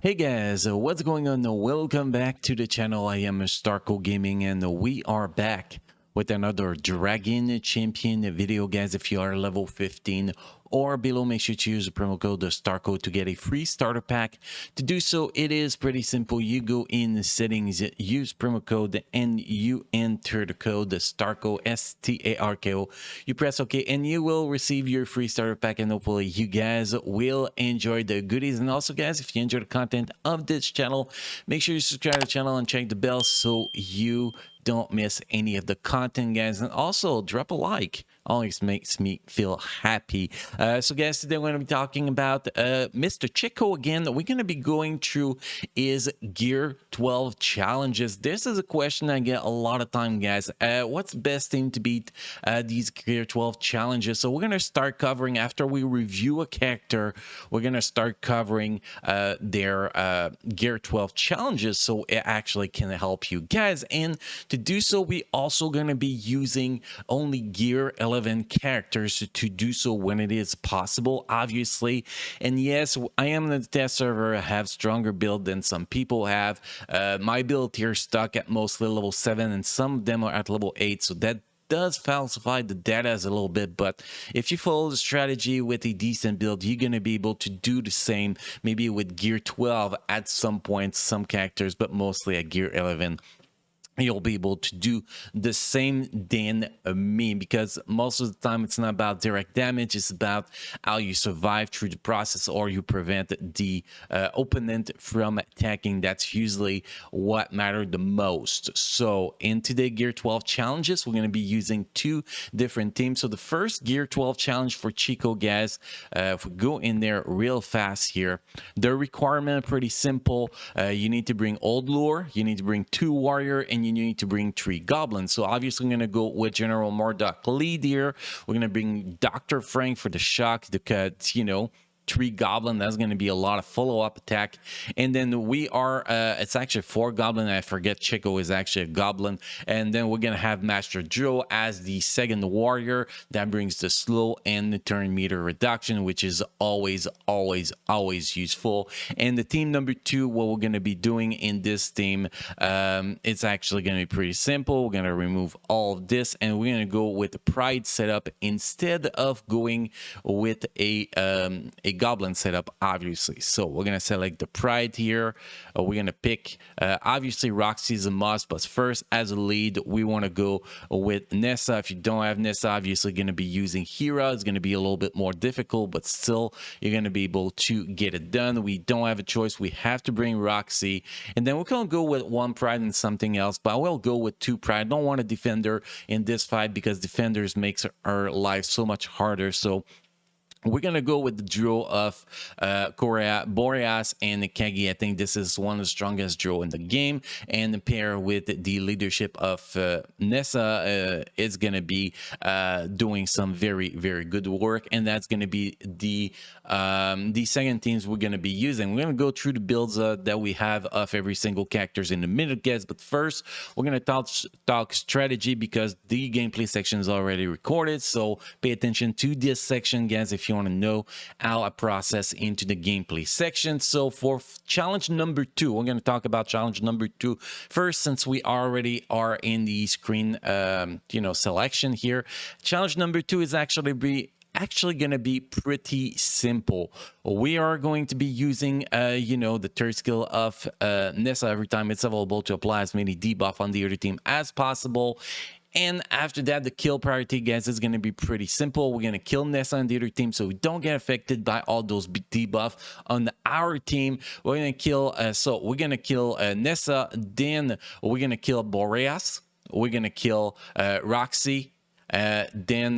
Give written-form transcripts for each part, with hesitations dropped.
Hey guys, what's going on? Welcome back to the channel. I am Starco Gaming and we are back with another Dragon Champion video, guys. If you are level 15 or below, make sure to use the promo code Starco to get a free starter pack. To do so, it is pretty simple. You go in the settings, use promo code, and you enter the code Starco, STARKO. You press OK, and you will receive your free starter pack. And hopefully, you guys will enjoy the goodies. And also, guys, if you enjoy the content of this channel, make sure you subscribe to the channel and check the bell so you don't miss any of the content, guys. And also drop a like, always makes me feel happy. So guys, today we're going to be talking about Mr. Chicko again. We're going to be going through his gear 12 challenges. This is a question I get a lot of time, guys. What's the best team to beat these gear 12 challenges? So we're going to start covering, after we review a character, we're going to start covering their gear 12 challenges, so it actually can help you guys. And to do so, we also going to be using only gear 11 characters to do so when it is possible, obviously. And yes, I am in the test server. I have stronger build than some people have. My build here stuck at mostly level 7, and some of them are at level 8, so that does falsify the data a little bit. But if you follow the strategy with a decent build, you're going to be able to do the same, maybe with gear 12 at some point, some characters, but mostly at gear 11 you'll be able to do the same than me, because most of the time it's not about direct damage, it's about how you survive through the process or you prevent the opponent from attacking. That's usually what matters the most. So in today gear 12 challenges, we're going to be using two different teams. So the first gear 12 challenge for Chicko, guys, if we go in there real fast here, the requirement pretty simple. You need to bring old lore, you need to bring 2 warrior, and you need to bring 3 goblins. So obviously I'm going to go with General Murdoch lead here. We're going to bring Dr. Frank for the shock, because, you know, 3 goblin, that's going to be a lot of follow-up attack. And then we are it's actually 4 goblin. I forget Chicko is actually a goblin. And then we're going to have Master Joe as the second warrior. That brings the slow and the turn meter reduction, which is always useful. And the team number 2, what we're going to be doing in this team, it's actually going to be pretty simple. We're going to remove all of this, and we're going to go with the pride setup instead of going with a goblin setup, obviously. So we're gonna select the pride here. We're gonna pick obviously Roxy is a must, but first, as a lead, we want to go with Nessa. If you don't have Nessa, obviously gonna be using Hera. It's gonna be a little bit more difficult, but still you're gonna be able to get it done. We don't have a choice, we have to bring Roxy, and then we're gonna go with 1 pride and something else, but I will go with 2 pride. I don't want a defender in this fight because defenders makes our life so much harder. So we're going to go with the duo of Boreas and Keggie. I think this is one of the strongest duo in the game. And the pair with the leadership of Nessa is going to be doing some very good work. And that's going to be the second teams we're going to be using. We're going to go through the builds that we have of every single characters in a minute, guys. But first, we're going to talk strategy, because the gameplay section is already recorded. So pay attention to this section, guys, if you want to know how I process into the gameplay section. So for challenge number 2, we're going to talk about challenge number 2 first, since we already are in the screen selection here. Challenge number 2 is actually going to be pretty simple. We are going to be using the third skill of Nessa every time it's available to apply as many debuff on the other team as possible. And after that, the kill priority, guys, is going to be pretty simple. We're going to kill Nessa on the other team so we don't get affected by all those debuff on our team. We're going to kill Nessa, then we're going to kill Boreas, we're going to kill Roxy, then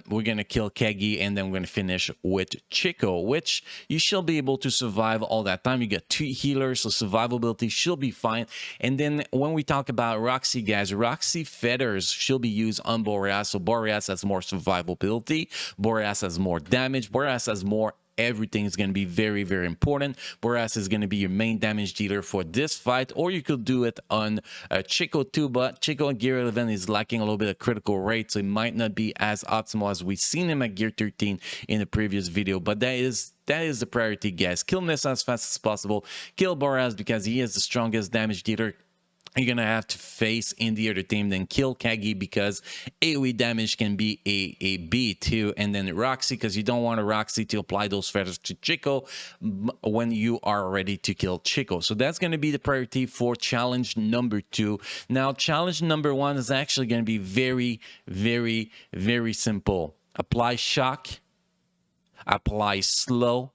we're gonna kill Keggie, and then we're gonna finish with Chicko, which you should be able to survive all that time. You got 2 healers, so survivability should be fine. And then when we talk about Roxy, guys, Roxy feathers should be used on Boreas. So Boreas has more survivability, Boreas has more damage, Boreas has more everything is going to be very, very important. Boreas is going to be your main damage dealer for this fight, or you could do it on Chicko too, but Chicko in Gear 11 is lacking a little bit of critical rate, so it might not be as optimal as we've seen him at Gear 13 in the previous video, but that is the priority, guys. Kill Nessa as fast as possible. Kill Boreas because he is the strongest damage dealer you're gonna have to face in the other team. Then kill Keggie because AoE damage can be a B2, and then Roxy because you don't want a Roxy to apply those feathers to Chicko when you are ready to kill Chicko. So that's going to be the priority for challenge number 2. Now challenge number 1 is actually going to be very, very, very simple. Apply shock, apply slow,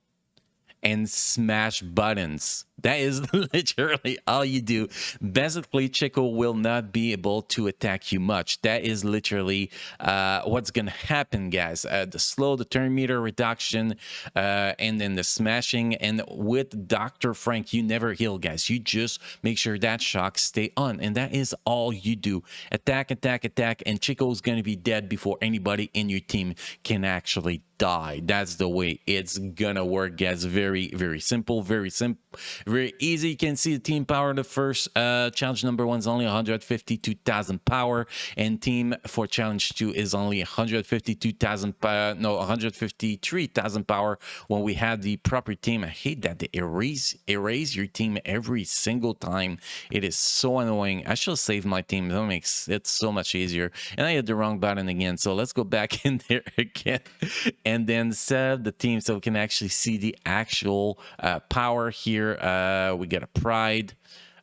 and smash buttons. That is literally all you do. Basically, Chicko will not be able to attack you much. That is literally what's gonna happen, guys. The slow, the turn meter reduction, and then the smashing. And with Dr. Frank, you never heal, guys. You just make sure that shock stay on, and that is all you do. Attack, attack, attack, and Chicko's gonna be dead before anybody in your team can actually die. That's the way it's gonna work, guys. Very, very simple, very easy. You can see the team power. The first challenge number 1 is only 152,000 power, and team for challenge 2 is only 153,000 power when we have the proper team. I hate that they erase your team every single time. It is so annoying. I should save my team. That makes it so much easier. And I hit the wrong button again, so let's go back in there again and then set the team so we can actually see the actual power here. We get a pride.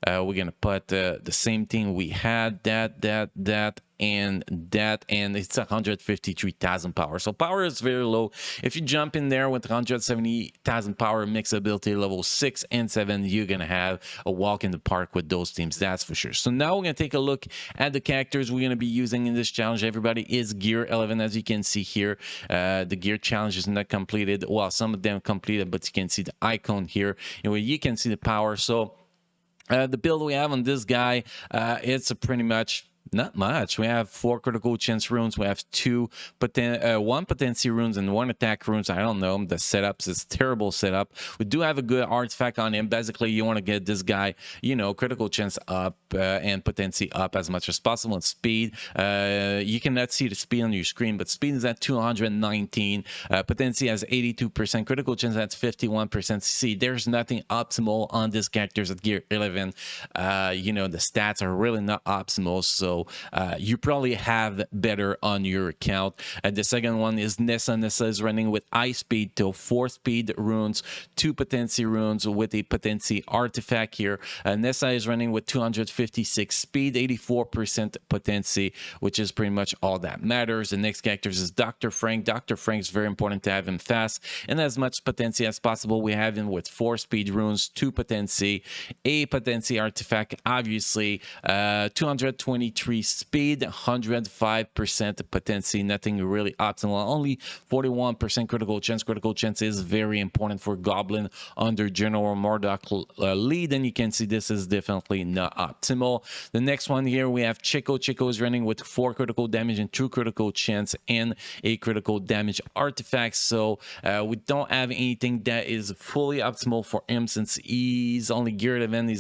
We're gonna put the same thing we had, that, and it's 153,000 power. So power is very low. If you jump in there with 170,000 power, mix ability level 6 and 7, you're gonna have a walk in the park with those teams, that's for sure. So now we're gonna take a look at the characters we're gonna be using in this challenge. Everybody is Gear 11, as you can see here. The gear challenge is not completed. Well, some of them completed, but you can see the icon here, and where you can see the power. So the build we have on this guy, it's a pretty much not much. We have 4 critical chance runes. We have 1 potency runes and 1 attack runes. I don't know. The setups is terrible setup. We do have a good artifact on him. Basically, you want to get this guy, you know, critical chance up and potency up as much as possible. And speed, you cannot see the speed on your screen, but speed is at 219. Potency has 82%. Critical chance at 51%. See, there's nothing optimal on this characters at Gear 11. You know, the stats are really not optimal. So you probably have better on your account. The second one is Nessa. Nessa is running with high speed to 4 speed runes, 2 potency runes with a potency artifact here. Nessa is running with 256 speed, 84% potency, which is pretty much all that matters. The next character is Dr. Frank. Dr. Frank is very important to have him fast and as much potency as possible. We have him with 4 speed runes, 2 potency, a potency artifact, obviously, 223 speed, 105% potency, nothing really optimal, only 41% critical chance. Critical chance is very important for Goblin under General Murdoch lead, and you can see this is definitely not optimal. The next one here, we have Chicko. Chicko is running with 4 critical damage and 2 critical chance and a critical damage artifact, so we don't have anything that is fully optimal for him since he's only geared event.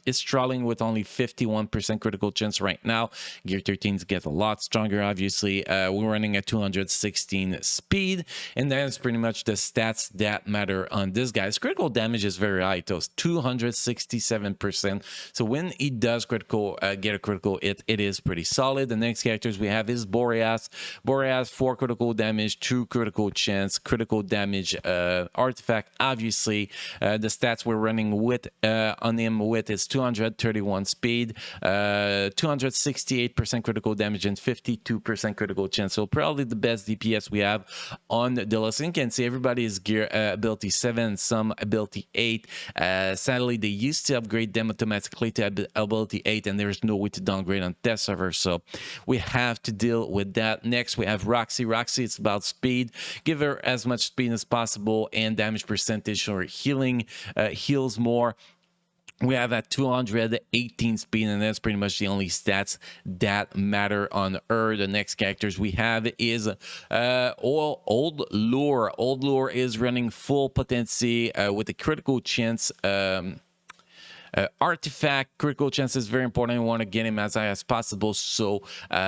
Is struggling with only 51% critical chance right now. Gear 13s get a lot stronger, obviously. We're running at 216 speed, and that's pretty much the stats that matter on this guy's critical damage is very high, though, 267%. So when he does critical get a critical hit, it is pretty solid. The next characters we have is Boreas. Boreas, 4 critical damage, 2 critical chance, critical damage artifact, obviously. The stats we're running with on him with is 231 speed, 268% critical damage, and 52% critical chance. So probably the best DPS we have on the list. You can see everybody is gear ability 7, some ability 8. Sadly, they used to upgrade them automatically to ability 8, and there's no way to downgrade on test server, so we have to deal with that. Next, we have Roxy. Roxy, it's about speed. Give her as much speed as possible and damage percentage or healing, heals more. we have at 218 speed, and that's pretty much the only stats that matter on her. The next characters we have is Old Lure. Old Lure is running full potency with a critical chance. Artifact critical chance is very important. You want to get him as high as possible so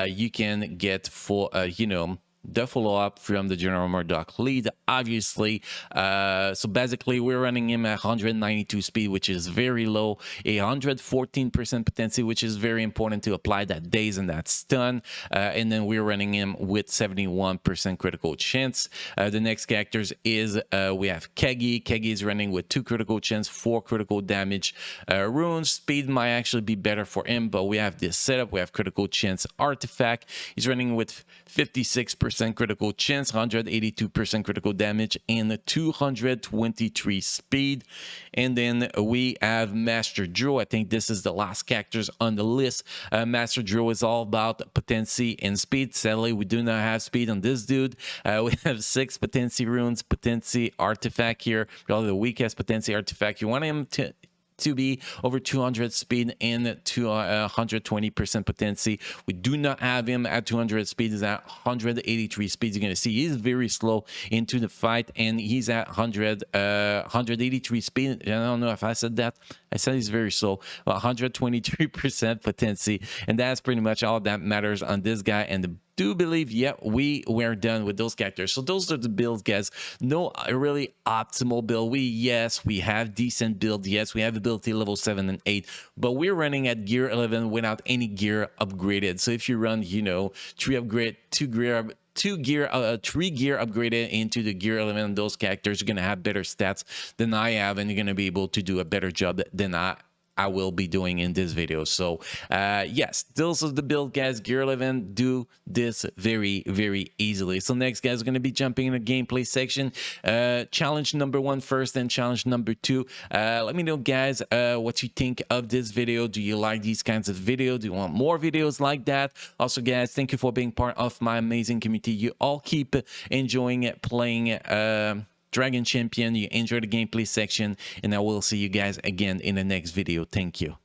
you can get full, the follow-up from the General Murdoch lead, obviously. So basically, we're running him at 192 speed, which is very low, a 114% potency, which is very important to apply that daze and that stun. And then we're running him with 71% critical chance. The next characters is we have Keggie. Keggie is running with 2 critical chance, 4 critical damage. Runes speed might actually be better for him, but we have this setup. We have critical chance artifact. He's running with 56% critical chance, 182% critical damage, and 223 speed. And then we have Master Draw. I think this is the last characters on the list. Master Draw is all about potency and speed. Sadly, we do not have speed on this dude. We have 6 potency runes, potency artifact here. Probably the weakest potency artifact. You want him to be over 200 speed and to 120% potency. We do not have him at 200 speed. He's at 183 speed. You're going to see he's very slow into the fight, and he's at 183 speed. I don't know if I said that. I said he's very slow. 123% potency, and that's pretty much all that matters on this guy. And do believe, yeah, we're done with those characters. So those are the builds, guys. No really optimal build. Yes, we have decent build. Yes, we have ability level 7 and 8, but we're running at gear 11 without any gear upgraded. So if you run, 3 upgrade, 3 gear upgraded into the gear 11, those characters are going to have better stats than I have, and you're going to be able to do a better job than I will be doing in this video. So yes, those are the build, guys. Gear 11 do this very, very easily. So next, guys, we're going to be jumping in the gameplay section. Challenge number 1 first, and challenge number 2. Let me know, guys, what you think of this video. Do you like these kinds of videos? Do you want more videos like that? Also, guys, thank you for being part of my amazing community. You all keep enjoying it, playing Dragon Champion. You enjoy the gameplay section, and I will see you guys again in the next video. Thank you.